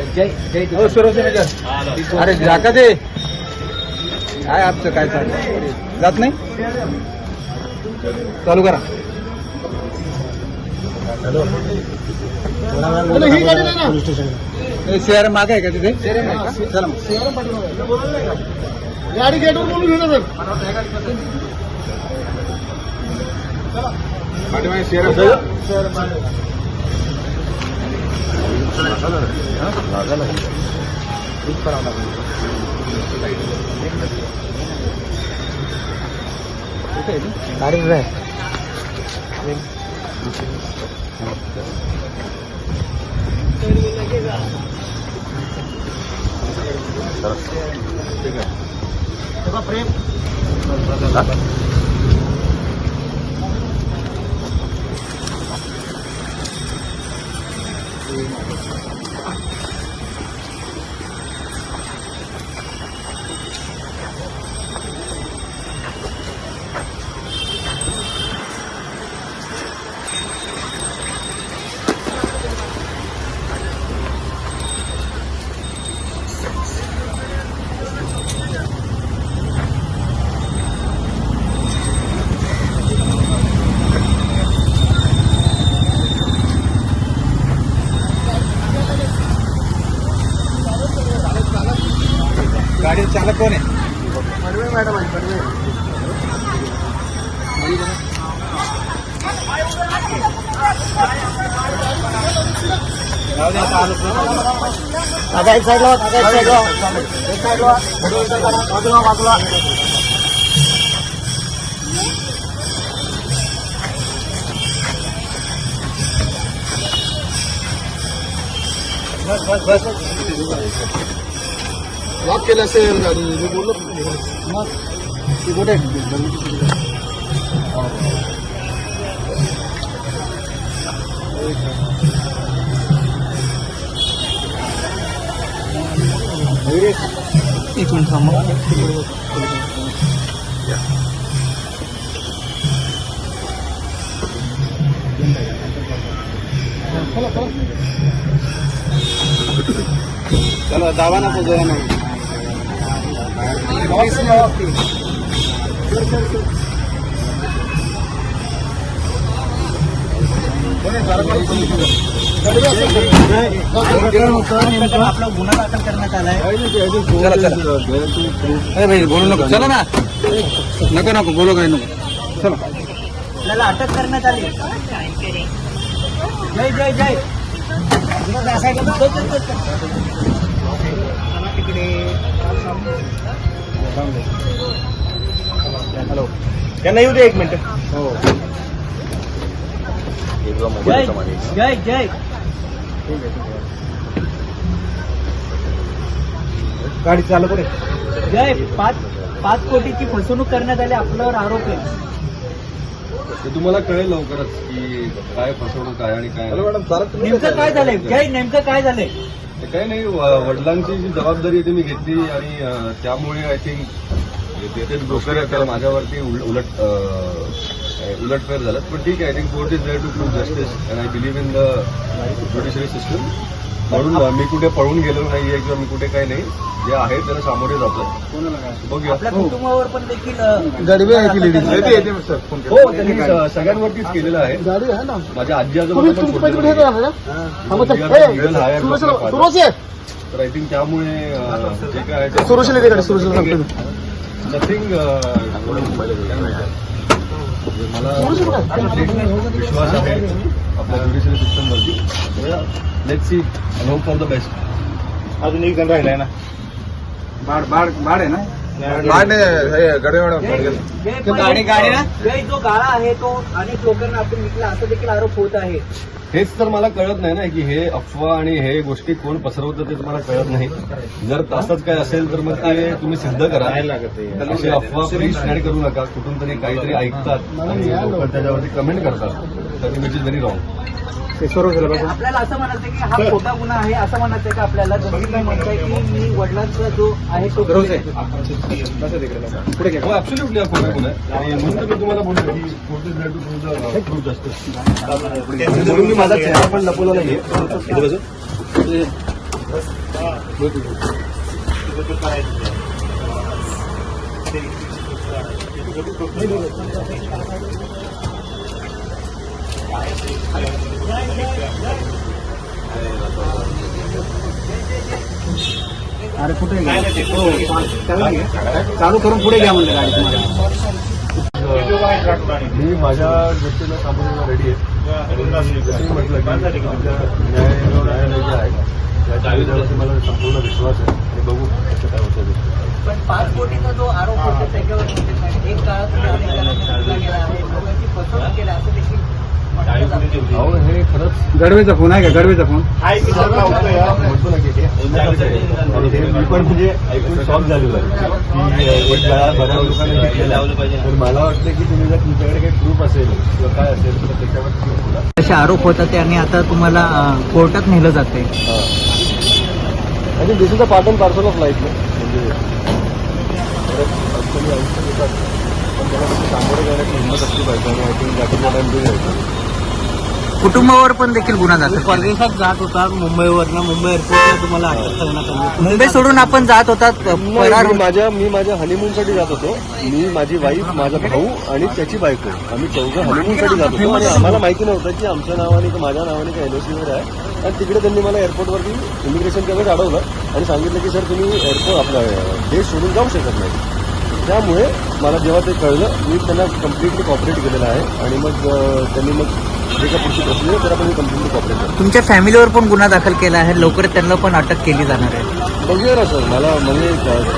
जय जय हो सुरज अरे जाका दे काय आजचं काय चाललं जात नाही चालू करा शेअर मागे आहे का तिथे चला गाडी गेटवर बोलून घेऊ ना सर गाडी आहे प्रेम गाडी चालक कोण आहे पडवे मॅडम आहे पडवे दादा एक साईडला दादा एक साईडला बाजूला बाजूला बस बस बस लॉक केलं असेल गाडी मी बोललो मग ती कुठे एक मिनिट थांबा चलो दावा ना जरा ना आपला गुन्हा दाखल करण्यात आलाय चला चला अरे भाई बोलू नको चला ना नको नको बोलू काय नको चला आपल्याला अटक करण्यात आली जय जय जय तिकडे हॅलो त्यांना येऊ दे एक मिनिट हो जय जय जय गाडी चालू करे जय 5 कोटीची फसवणूक करण्यात आली आपल्यावर आरोप आहे ते तुम्हाला कळेल लवकरच की काय फसवणूक आहे आणि काय नाही. नेमकं काय झालंय जय नेमकं काय झालंय ते काही नाही वडिलांची जी जबाबदारी आहे ती मी घेतली आणि त्यामुळे आय थिंक ते डोकर आहे त्याला माझ्यावरती उलटफेर झालं पण ठीक आहे I think court is there to prove justice and I believe in the judiciary system म्हणून मी कुठे पळून गेलो नाहीये किंवा मी कुठे काही नाही जे आहे त्याला सामोरे जातो बघूया आपल्या कुटुंबावर पण देखील गाडी आहे की लेडीज हो त्यांनी सगळ्यांवरतीच केलेलं आहे गाडी आहे ना माझ्या आजी आजोबांना पण सोडलेलं आहे. तर आय थिंक त्यामुळे जे काय आहे ते सुरुशील येते गाडी सुरुशील सांगतो नथिंग मला विश्वास आहे आपल्या ज्युडिशरी सिस्टमवरती let's see and hope for the best अजून एक जण राहिलाय ना बाड आहे ना गाडी ना जय जो गाळा आहे तो अनेक लोकांना आपण विकला असा देखील आरोप होत आहे हेच तर मला कळत नाही ना की हे अफवा आणि हे गोष्टी कोण पसरवतं ते तुम्हाला कळत नाही जर तसंच काय असेल तर मग ते तुम्ही सिद्ध करा अशी अफवा प्लीज स्प्रेड करू नका कुठून तरी काहीतरी ऐकतात आणि लोक त्याच्यावरती कमेंट करतात तर विच इज व्हेरी रॉंग आपल्याला असं म्हणायचं की हा खोटा गुन्हा आहे असं म्हणायचं का आपल्याला तुम्ही म्हणताय की मी वडिलांचा जो आहे तो रोज आहे पुढे घ्या ऍब्सोल्युटली हा खोटा गुन्हा आहे आणि म्हणून तर मी तुम्हाला बोलतो की court is there to prove the justice म्हणून मी माझा चेहरा पण लपवला नाहीये अरे कुठे गेला? चालू करून पुढे घ्या म्हणलं गाडी तुम्हाला. मी माझ्या दृष्टीनं सामोरला रेडी आहे. जसं म्हटलं की आपल्या न्यायालय जे आहे त्याच्यावरती मला संपूर्ण विश्वास आहे आणि बघू कसं काय होतं. पण 5 कोटीचा जो आरोप होतो त्याच्यावर एक काळात तुम्ही अनेक जणांनी धरला गेला आहे, लोकांची फसवणूक केली असं देखील म्हटलं जातं. अहो हे खरंच गडवेचा फोन आहे का? गडवेचा फोन म्हणतो ना की हे उन्हाळ्याचं आहे. आणि हे मी पण म्हणजे ऐकून शॉक झालेलो आहे की एक वेळा बऱ्याच लोकांनी घेतलेलं आहे. तर मला वाटतं की तुम्ही जर तुमच्याकडे काही प्रूफ असेल किंवा काय असेल तर त्याच्यावर तुम्ही बोला. असे आरोप होतात ते आणि आता तुम्हाला कोर्टात नेलं जाते. आणि this is a part and parcel of life ना. म्हणजे परत अडचणी आयुष्यात येतात पण त्याला त्याची सामोरे जाण्याची हिंमत असली पाहिजे आणि I think that is what I am doing. कुटुंबावर पण देखील गुन्हा दाखल. परदेशात जात होता मुंबईवरनं, मुंबई एअरपोर्टला तुम्हाला अटक करण्यात आली. मुंबई सोडून आपण जात होतात फरार मी माझ्या हनीमूनसाठी जात होतो. मी, माझी वाईफ, माझा भाऊ आणि त्याची बायको आम्ही चौघं हनीमूनसाठी जात होतो आणि आम्हाला माहिती नव्हतं की आमच्या नावाने किंवा माझ्या नावाने काही एलओसीवर आहे. आणि तिकडे त्यांनी मला एअरपोर्टवरती इमिग्रेशनच्या वेळेस अडवलं आणि सांगितलं की सर तुम्ही एअरपोर्ट आपलं देश सोडून जाऊ शकत नाही. त्यामुळे मला जेव्हा ते कळलं मी त्यांना कम्प्लिटली कॉपरेट केलेलं आहे आणि मग त्यांनी मग जे काही पुढची प्रोसिजर त्याला पण मी कम्प्लिटली कॉपरेट केलं. तुमच्या फॅमिलीवर पण गुन्हा दाखल केला आहे, लवकर त्यांना पण अटक केली जाणार आहे. बघूया ना सर. मला म्हणजे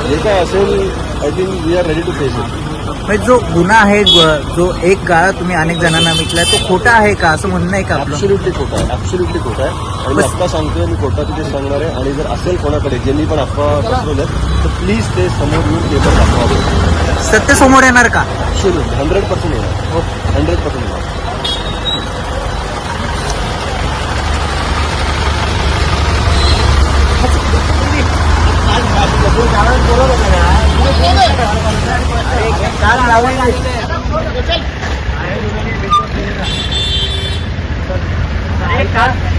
जे काय असेल I think we are ready to face it. म्हणजे जो गुन्हा आहे जो एक काळात तुम्ही अनेक जणांना विकलाय तो खोटा आहे का असं म्हणणं आहे का आपलं? ऍब्सोल्युटली खोटा आहे. ऍब्सोल्युटली खोटा आहे आणि मी आत्ता सांगतोय. मी कोर्टात तिथे सांगणार आहे आणि जर असेल कोणाकडे ज्यांनी पण अफवा पसरवल्यात तर प्लीज ते समोर येऊन पेपर दाखवावे. सत्य समोर येणार का? ऍब्सोल्युटली 100% येणार. 100% येणार. काल